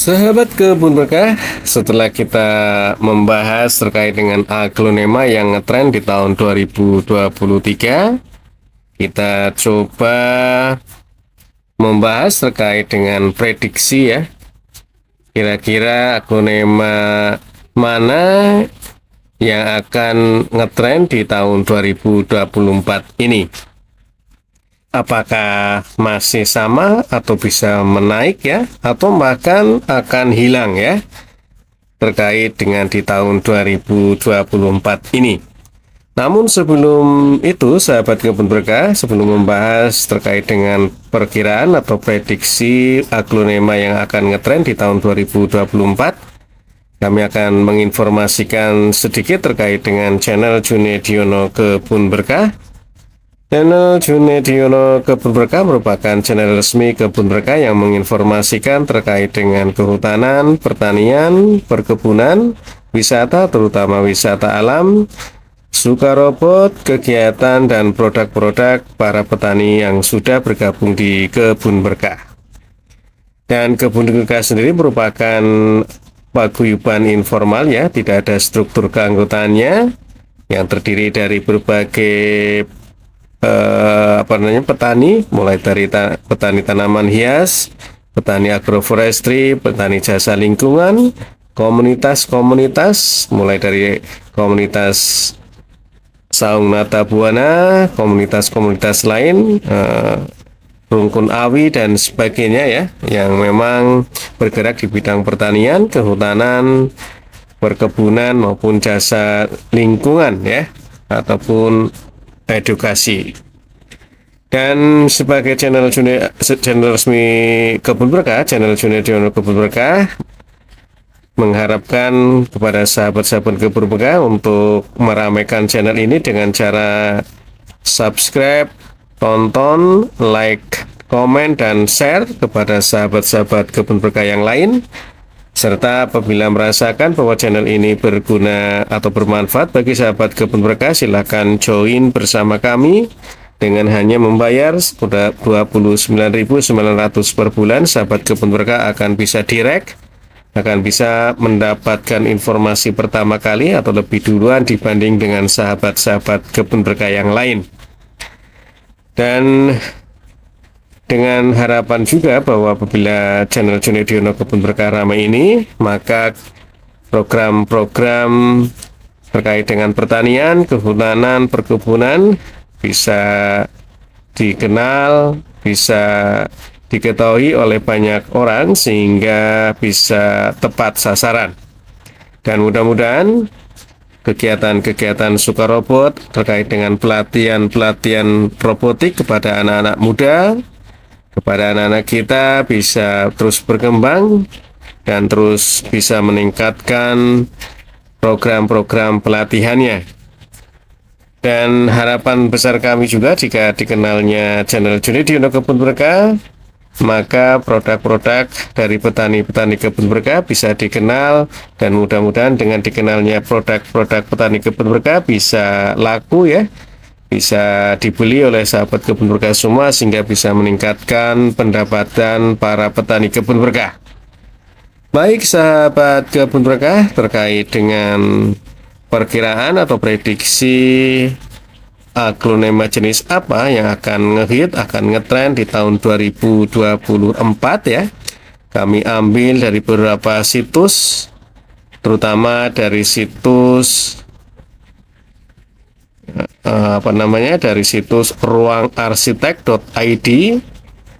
Sahabat kebun berkah, setelah kita membahas terkait dengan aglonema yang ngetren di tahun 2023, kita coba membahas terkait dengan prediksi ya. Kira-kira aglonema mana yang akan ngetren di tahun 2024 ini? Apakah masih sama atau bisa menaik ya, atau bahkan akan hilang ya, terkait dengan di tahun 2024 ini. Namun sebelum itu, sahabat kebun berkah, sebelum membahas terkait dengan perkiraan atau prediksi aglonema yang akan ngetren di tahun 2024, kami akan menginformasikan sedikit terkait dengan channel Junediono Kebun Berkah. Channel Junediono Kebun Berkah merupakan channel resmi kebun berkah yang menginformasikan terkait dengan kehutanan, pertanian, perkebunan, wisata, terutama wisata alam, sukarobot, kegiatan, dan produk-produk para petani yang sudah bergabung di Kebun Berkah. Dan Kebun Berkah sendiri merupakan paguyuban informal ya, tidak ada struktur keanggotaannya yang terdiri dari berbagai petani, mulai dari petani tanaman hias, petani agroforestry, petani jasa lingkungan, komunitas-komunitas, mulai dari komunitas saung nata buana, komunitas-komunitas lain, rungkun awi dan sebagainya ya, yang memang bergerak di bidang pertanian, kehutanan, perkebunan maupun jasa lingkungan ya, ataupun edukasi. Dan sebagai channel resmi Kebun Berkah, channel Junediono Kebun Berkah mengharapkan kepada sahabat-sahabat Kebun Berkah untuk meramaikan channel ini dengan cara subscribe, tonton, like, komen, dan share kepada sahabat-sahabat Kebun Berkah yang lain. Serta apabila merasakan bahwa channel ini berguna atau bermanfaat bagi sahabat Kebun Berkah, silakan join bersama kami dengan hanya membayar 29.900 per bulan. Sahabat Kebun Berkah akan bisa direct, akan bisa mendapatkan informasi pertama kali atau lebih duluan dibanding dengan sahabat-sahabat Kebun Berkah yang lain. Dan dengan harapan juga bahwa apabila channel Junediono Kebun Berkah ramai ini, maka program-program terkait dengan pertanian, kehutanan, perkebunan bisa dikenal, bisa diketahui oleh banyak orang sehingga bisa tepat sasaran. Dan mudah-mudahan kegiatan-kegiatan sukarobot terkait dengan pelatihan-pelatihan robotik kepada anak-anak muda, kepada anak-anak kita bisa terus berkembang dan terus bisa meningkatkan program-program pelatihannya. Dan harapan besar kami juga jika dikenalnya channel Junediono Kebun Berkah, maka produk-produk dari petani-petani kebun berkah bisa dikenal, dan mudah-mudahan dengan dikenalnya produk-produk petani kebun berkah bisa laku ya, bisa dibeli oleh sahabat kebun berkah semua sehingga bisa meningkatkan pendapatan para petani kebun berkah. Baik sahabat kebun berkah, terkait dengan perkiraan atau prediksi aglonema jenis apa yang akan ngehit, akan ngetren di tahun 2024 ya, kami ambil dari beberapa situs, terutama dari situs dari situs ruangarsitek.id,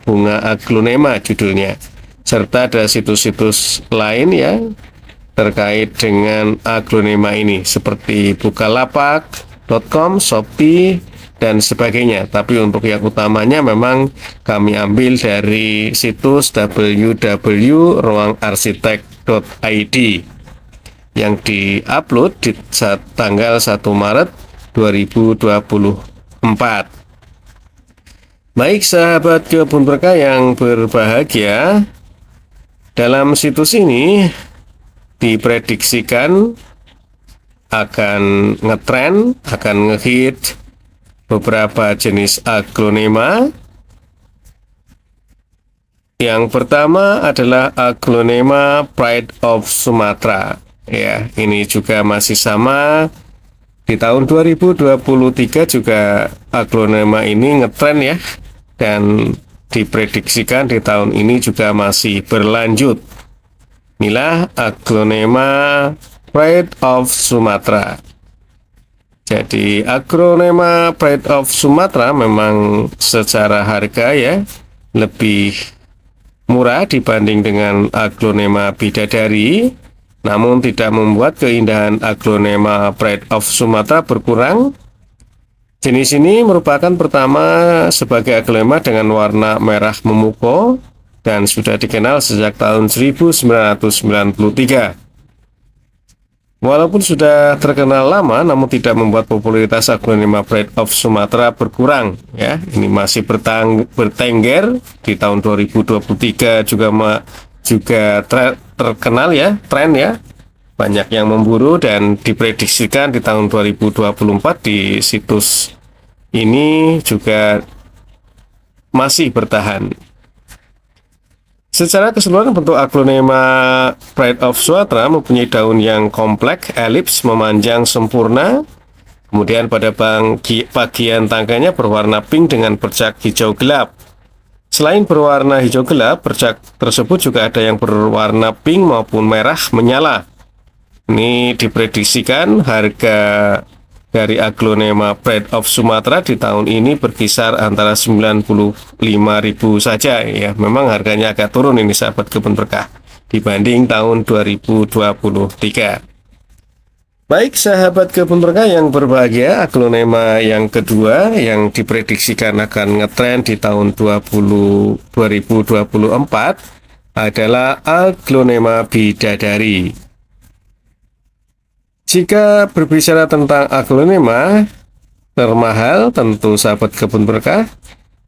bunga aglonema judulnya, serta ada situs-situs lain ya terkait dengan aglonema ini seperti bukalapak.com, Shopee, dan sebagainya. Tapi untuk yang utamanya memang kami ambil dari situs www.ruangarsitek.id yang diupload di tanggal 1 Maret 2024. Baik sahabat kebun berkah yang berbahagia, dalam situs ini diprediksikan akan ngetren, akan ngehit beberapa jenis aglonema Yang pertama adalah Aglonema Pride of Sumatra. Ya, ini juga masih sama. Di tahun 2023 juga aglonema ini ngetren ya, dan diprediksikan di tahun ini juga masih berlanjut. Inilah aglonema Pride of Sumatra. Jadi aglonema Pride of Sumatra memang secara harga ya lebih murah dibanding dengan aglonema bidadari, namun tidak membuat keindahan aglonema Pride of Sumatra berkurang. Jenis ini merupakan pertama sebagai aglonema dengan warna merah memukau dan sudah dikenal sejak tahun 1993. Walaupun sudah terkenal lama, namun tidak membuat popularitas aglonema Pride of Sumatra berkurang. Ya, ini masih bertengger di tahun 2023 juga terkenal ya, tren ya. Banyak yang memburu dan diprediksikan di tahun 2024 di situs ini juga masih bertahan. Secara keseluruhan bentuk aglonema Pride of Sumatra mempunyai daun yang kompleks, elips, memanjang sempurna. Kemudian pada bagian tangkainya berwarna pink dengan bercak hijau gelap. Selain berwarna hijau gelap, bercak tersebut juga ada yang berwarna pink maupun merah menyala. Ini diprediksikan harga dari aglonema Pride of Sumatra di tahun ini berkisar antara 95.000 saja ya. Memang harganya agak turun ini sahabat kebun berkah dibanding tahun 2023. Baik sahabat kebun berkah yang berbahagia, aglonema yang kedua yang diprediksikan akan ngetren di tahun 2024 adalah aglonema bidadari. Jika berbicara tentang aglonema termahal, tentu sahabat kebun berkah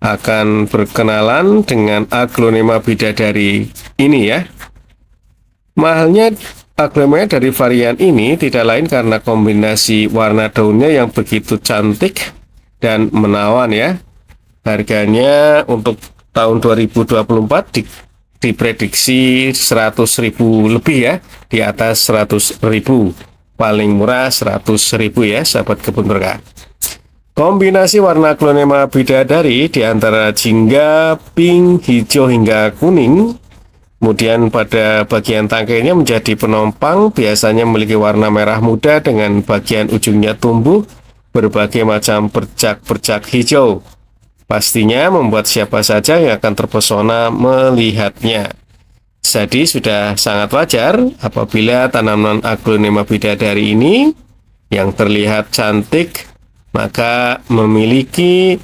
akan berkenalan dengan aglonema bidadari ini ya. Mahalnya aglonema dari varian ini tidak lain karena kombinasi warna daunnya yang begitu cantik dan menawan ya. Harganya untuk tahun 2024 diprediksi 100.000 lebih ya, di atas 100.000. Paling murah 100.000 ya sahabat kebun berkah. Kombinasi warna aglonema bidadari di antara jingga, pink, hijau hingga kuning. Kemudian pada bagian tangkainya menjadi penompang, biasanya memiliki warna merah muda dengan bagian ujungnya tumbuh berbagai macam bercak-bercak hijau. Pastinya membuat siapa saja yang akan terpesona melihatnya. Jadi sudah sangat wajar apabila tanaman aglonema bidadari ini yang terlihat cantik maka memiliki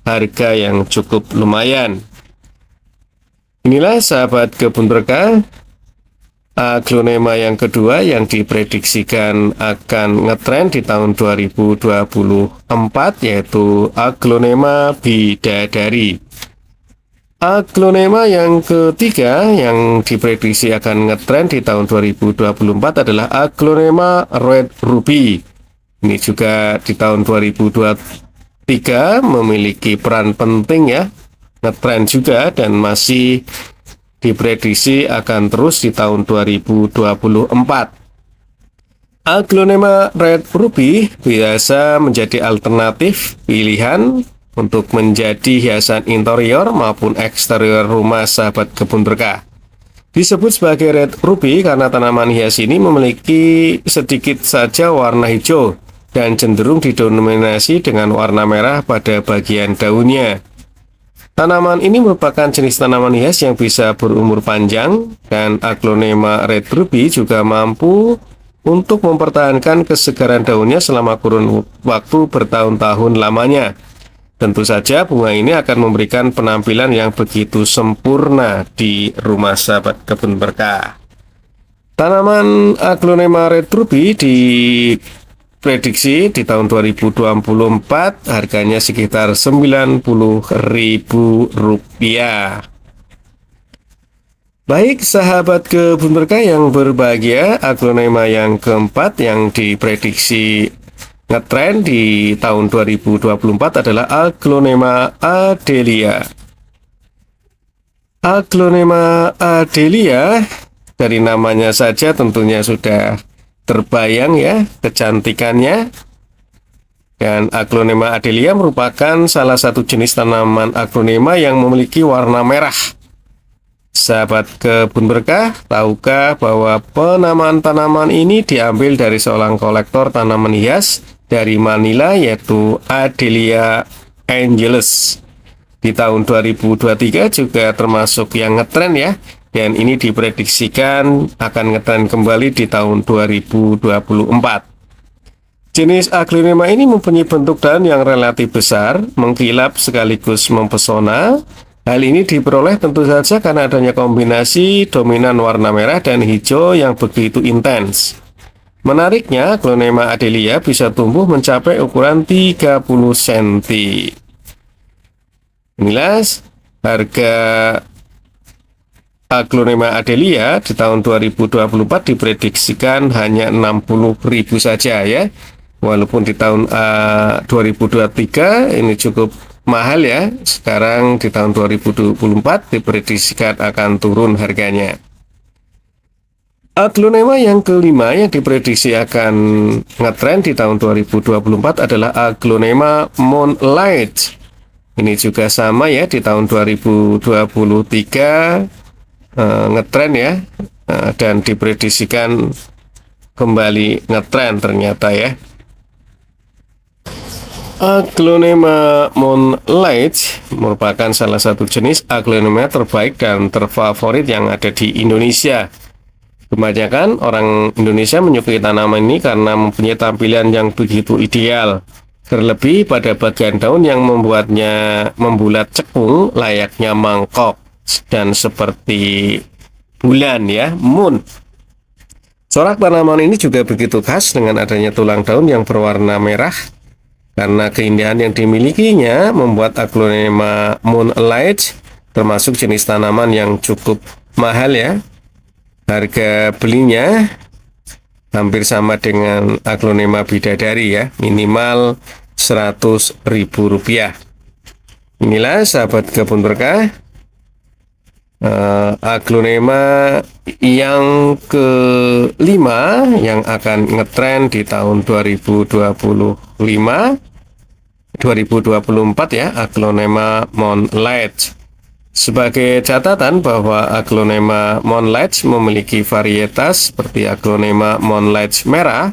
harga yang cukup lumayan. Inilah sahabat kebun berkah aglonema yang kedua yang diprediksikan akan ngetren di tahun 2024, yaitu aglonema bidadari. Aglonema yang ketiga yang diprediksi akan ngetren di tahun 2024 adalah aglonema red ruby. Ini juga di tahun 2023 memiliki peran penting ya, ngetren juga dan masih diprediksi akan terus di tahun 2024. Aglonema red ruby biasa menjadi alternatif pilihan untuk menjadi hiasan interior maupun eksterior rumah sahabat kebun berkah. Disebut sebagai red ruby karena tanaman hias ini memiliki sedikit saja warna hijau dan cenderung didominasi dengan warna merah pada bagian daunnya. Tanaman ini merupakan jenis tanaman hias yang bisa berumur panjang, dan aglonema red ruby juga mampu untuk mempertahankan kesegaran daunnya selama kurun waktu bertahun-tahun lamanya. Tentu saja bunga ini akan memberikan penampilan yang begitu sempurna di rumah sahabat kebun berkah. Tanaman aglonema red ruby diprediksi di tahun 2024 harganya sekitar Rp90.000. Baik sahabat kebun berkah yang berbahagia, aglonema yang keempat yang diprediksi ngetren di tahun 2024 adalah aglonema Adelia. Aglonema adelia, dari namanya saja tentunya sudah terbayang ya kecantikannya. Dan aglonema adelia merupakan salah satu jenis tanaman aglonema yang memiliki warna merah. Sahabat kebun berkah, tahukah bahwa penamaan tanaman ini diambil dari seorang kolektor tanaman hias dari Manila, yaitu Adelia Angeles. Di tahun 2023 juga termasuk yang ngetren ya, dan ini diprediksikan akan ngetren kembali di tahun 2024. Jenis aglonema ini mempunyai bentuk daun yang relatif besar, mengkilap sekaligus mempesona. Hal ini diperoleh tentu saja karena adanya kombinasi dominan warna merah dan hijau yang begitu intens. Menariknya, aglonema adelia bisa tumbuh mencapai ukuran 30 cm. Inilah harga aglonema adelia di tahun 2024 diprediksikan hanya 60.000 saja ya. Walaupun di tahun 2023 ini cukup mahal ya. Sekarang di tahun 2024 diprediksikan akan turun harganya. Aglonema yang kelima yang diprediksi akan ngetren di tahun 2024 adalah aglonema Moonlight. Ini juga sama ya, di tahun 2023 ngetren ya, dan diprediksikan kembali ngetren ternyata ya. Aglonema Moonlight merupakan salah satu jenis aglonema terbaik dan terfavorit yang ada di Indonesia. Kebanyakan orang Indonesia menyukai tanaman ini karena mempunyai tampilan yang begitu ideal. Terlebih pada bagian daun yang membuatnya membulat cekung layaknya mangkok dan seperti bulan ya, moon. Corak tanaman ini juga begitu khas dengan adanya tulang daun yang berwarna merah. Karena keindahan yang dimilikinya membuat aglonema Moonlight termasuk jenis tanaman yang cukup mahal ya. Harga belinya hampir sama dengan aglonema bidadari ya, minimal Rp100.000. Inilah sahabat kebun berkah, aglonema yang kelima yang akan ngetren di tahun 2024 ya, aglonema Moonlight. Sebagai catatan bahwa aglonema Moonlight memiliki varietas seperti aglonema Moonlight merah,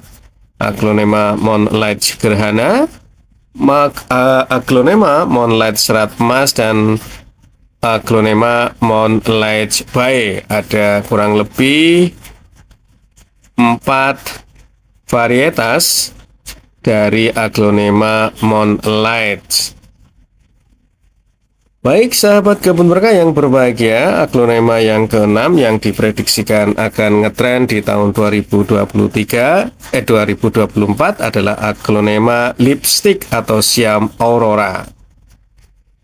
aglonema Moonlight gerhana, aglonema Moonlight serat emas, dan aglonema Moonlight bae. Ada kurang lebih 4 varietas dari aglonema Moonlight. Baik sahabat kebun berkah yang berbahagia, aglonema yang keenam yang diprediksikan akan ngetren di tahun 2024 adalah aglonema lipstick atau Siam Aurora.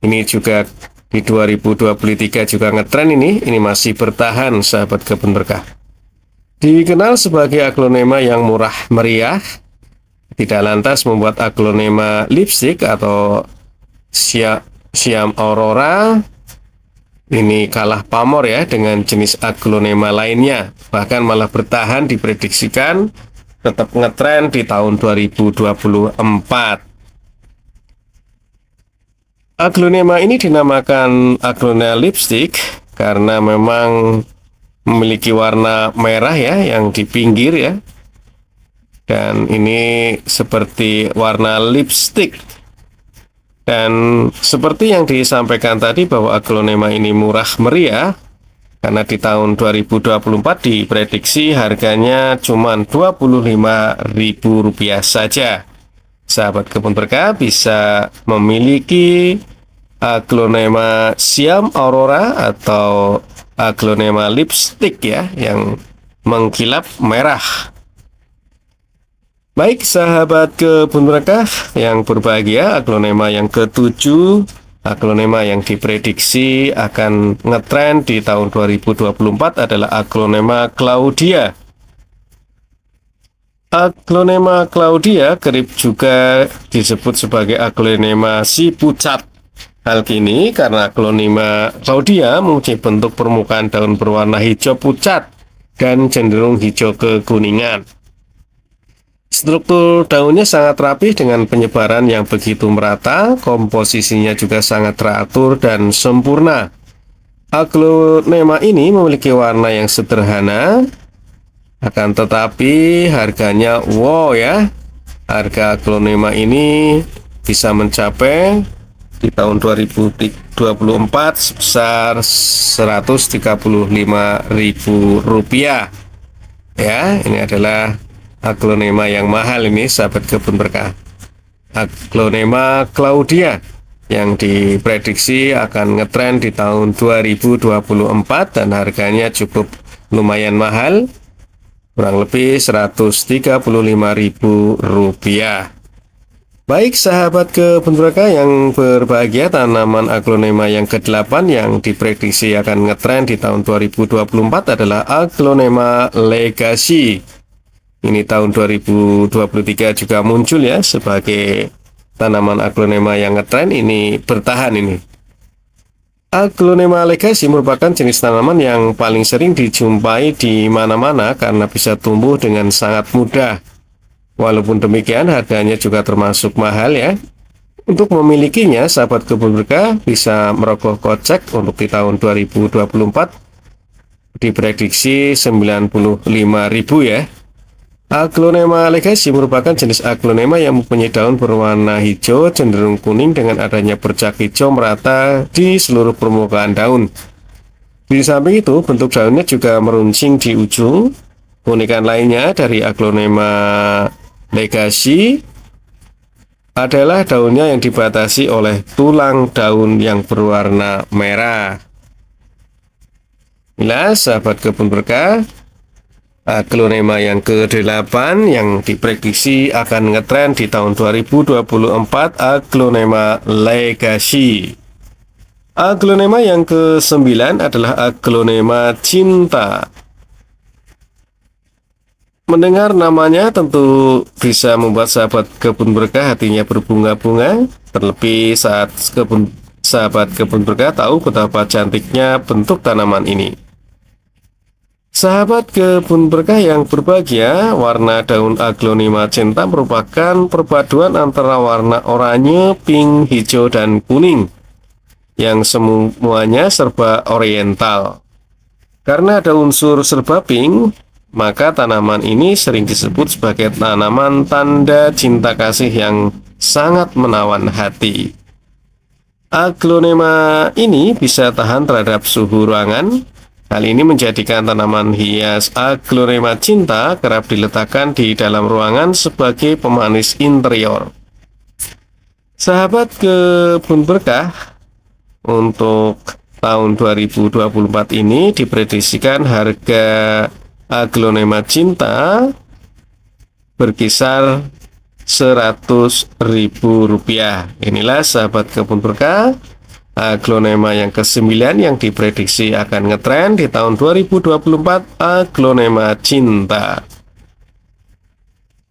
Ini juga di 2023 juga ngetren ini masih bertahan sahabat kebun berkah. Dikenal sebagai aglonema yang murah meriah, tidak lantas membuat aglonema lipstick atau Siam Aurora ini kalah pamor ya dengan jenis aglonema lainnya. Bahkan malah bertahan, diprediksikan tetap ngetren di tahun 2024. Aglonema ini dinamakan aglonema lipstick karena memang memiliki warna merah ya yang di pinggir ya. Dan ini seperti warna lipstick. Dan seperti yang disampaikan tadi bahwa aglonema ini murah meriah karena di tahun 2024 diprediksi harganya cuma Rp25.000 saja. Sahabat kebun berkah bisa memiliki aglonema Siam Aurora atau aglonema lipstick ya yang mengkilap merah. Baik sahabat kebun berkah yang berbahagia, aglonema yang ketujuh, aglonema yang diprediksi akan ngetren di tahun 2024 adalah aglonema Claudia. Aglonema Claudia kerap juga disebut sebagai aglonema si pucat Hal ini karena Aglonema Claudia mempunyai bentuk permukaan daun berwarna hijau pucat dan cenderung hijau kekuningan. Struktur daunnya sangat rapih dengan penyebaran yang begitu merata, komposisinya juga sangat teratur dan sempurna. Aglonema ini memiliki warna yang sederhana, akan tetapi harganya wow ya. Harga Aglonema ini bisa mencapai di tahun 2024 sebesar Rp135.000. Ya, ini adalah Aglonema yang mahal ini, sahabat kebun berkah. Aglonema Claudia yang diprediksi akan ngetren di tahun 2024 dan harganya cukup lumayan mahal, kurang lebih Rp135.000. Baik sahabat kebun berkah yang berbahagia, tanaman Aglonema yang ke-8 yang diprediksi akan ngetren di tahun 2024 adalah Aglonema Legacy. Ini tahun 2023 juga muncul ya sebagai tanaman Aglonema yang ngetren, ini bertahan ini. Aglonema Legacy merupakan jenis tanaman yang paling sering dijumpai di mana-mana karena bisa tumbuh dengan sangat mudah. Walaupun demikian, harganya juga termasuk mahal ya. Untuk memilikinya, sahabat kebun berkah bisa merogoh kocek untuk di tahun 2024 diprediksi Rp95.000 ya. Aglonema Legacy merupakan jenis aglonema yang mempunyai daun berwarna hijau cenderung kuning dengan adanya bercak hijau merata di seluruh permukaan daun. Di samping itu, bentuk daunnya juga meruncing di ujung. Keunikan lainnya dari Aglonema Legacy adalah daunnya yang dibatasi oleh tulang daun yang berwarna merah. Inilah sahabat kebun berkah, Aglonema yang ke-8 yang diprediksi akan ngetren di tahun 2024, Aglonema Legacy. Aglonema yang ke-9 adalah Aglonema Cinta. Mendengar namanya tentu bisa membuat sahabat kebun berkah hatinya berbunga-bunga, terlebih saat sahabat kebun berkah tahu betapa cantiknya bentuk tanaman ini. Sahabat kebun berkah yang berbahagia, warna daun Aglonema Cinta merupakan perpaduan antara warna oranye, pink, hijau, dan kuning yang semuanya serba oriental. Karena ada unsur serba pink, maka tanaman ini sering disebut sebagai tanaman tanda cinta kasih yang sangat menawan hati. Aglonema ini bisa tahan terhadap suhu ruangan. Hal ini menjadikan tanaman hias Aglonema Cinta kerap diletakkan di dalam ruangan sebagai pemanis interior. Sahabat kebun berkah, untuk tahun 2024 ini diprediksikan harga Aglonema Cinta berkisar Rp100.000. Inilah sahabat kebun berkah, Aglonema yang ke-9 yang diprediksi akan ngetren di tahun 2024, Aglonema Cinta.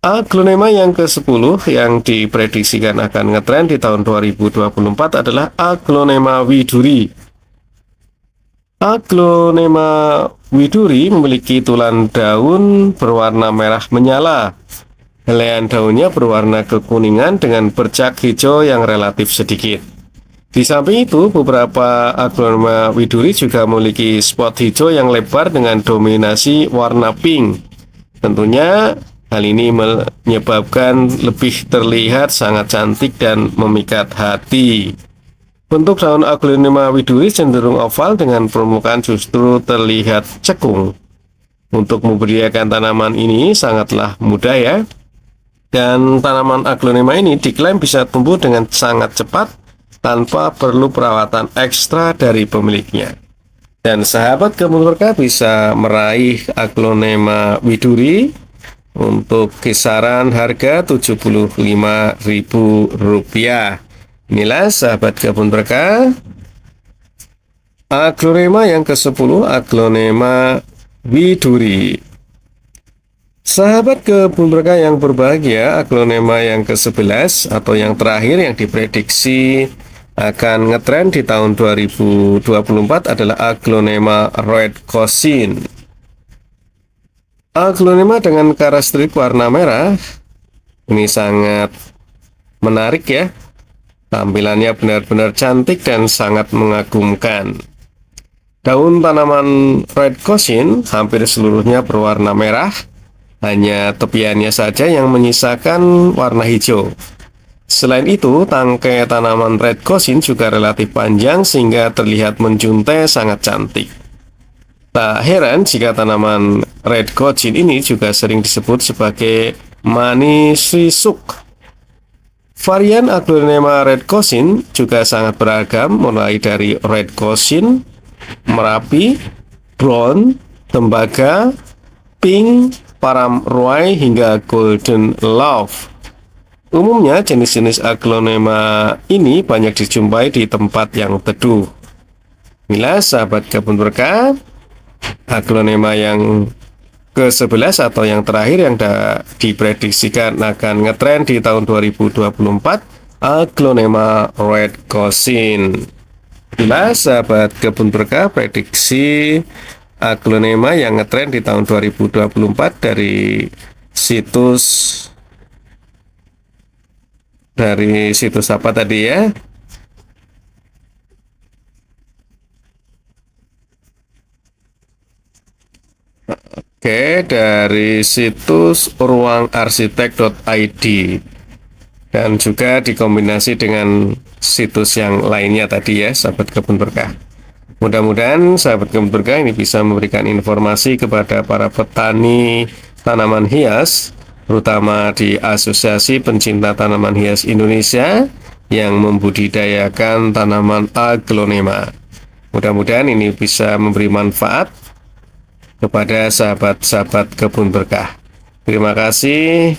Aglonema yang ke-10 yang diprediksikan akan ngetren di tahun 2024 adalah Aglonema Widuri. Aglonema Widuri memiliki tulang daun berwarna merah menyala. Helaian daunnya berwarna kekuningan dengan bercak hijau yang relatif sedikit. Di samping itu, beberapa Aglonema Widuri juga memiliki spot hijau yang lebar dengan dominasi warna pink. Tentunya hal ini menyebabkan lebih terlihat sangat cantik dan memikat hati. Bentuk daun Aglonema Widuri cenderung oval dengan permukaan justru terlihat cekung. Untuk membudidayakan tanaman ini sangatlah mudah ya. Dan tanaman Aglonema ini diklaim bisa tumbuh dengan sangat cepat tanpa perlu perawatan ekstra dari pemiliknya. Dan sahabat kebun berkah bisa meraih Aglonema Widuri untuk kisaran harga Rp75.000. Inilah sahabat kebun berkah, Aglonema yang ke-10, Aglonema Widuri. Sahabat kebun berkah yang berbahagia, Aglonema yang ke-11 atau yang terakhir yang diprediksi akan ngetren di tahun 2024 adalah Aglonema redcoccinea. Aglonema dengan karakteristik warna merah ini sangat menarik ya. Tampilannya benar-benar cantik dan sangat mengagumkan. Daun tanaman redcoccinea hampir seluruhnya berwarna merah, hanya tepiannya saja yang menyisakan warna hijau. Selain itu, tangkai tanaman redcoccinea juga relatif panjang sehingga terlihat menjuntai sangat cantik. Tak heran jika tanaman redcoccinea ini juga sering disebut sebagai mani sisuk. Varian Aglonema redcoccinea juga sangat beragam, mulai dari redcoccinea, merapi, brown, tembaga, pink, param roy hingga golden love. Umumnya jenis-jenis Aglonema ini banyak dijumpai di tempat yang teduh. Inilah sahabat kebun berkah, Aglonema yang ke-11 atau yang terakhir yang diprediksikan akan ngetren di tahun 2024, Aglonema redcoccinea. Inilah sahabat kebun berkah prediksi Aglonema yang ngetren di tahun 2024 dari situs apa tadi ya? Oke, dari situs ruangarsitek.id dan juga dikombinasi dengan situs yang lainnya tadi ya, sahabat kebun berkah. Mudah-mudahan sahabat kebun berkah ini bisa memberikan informasi kepada para petani tanaman hias, terutama di Asosiasi Pencinta Tanaman Hias Indonesia yang membudidayakan tanaman Aglonema. Mudah-mudahan ini bisa memberi manfaat kepada sahabat-sahabat kebun berkah. Terima kasih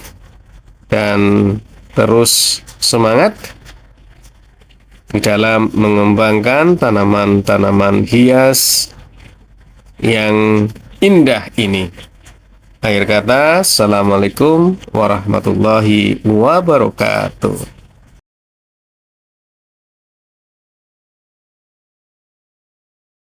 dan terus semangat di dalam mengembangkan tanaman-tanaman hias yang indah ini. Akhir kata, Assalamualaikum warahmatullahi wabarakatuh.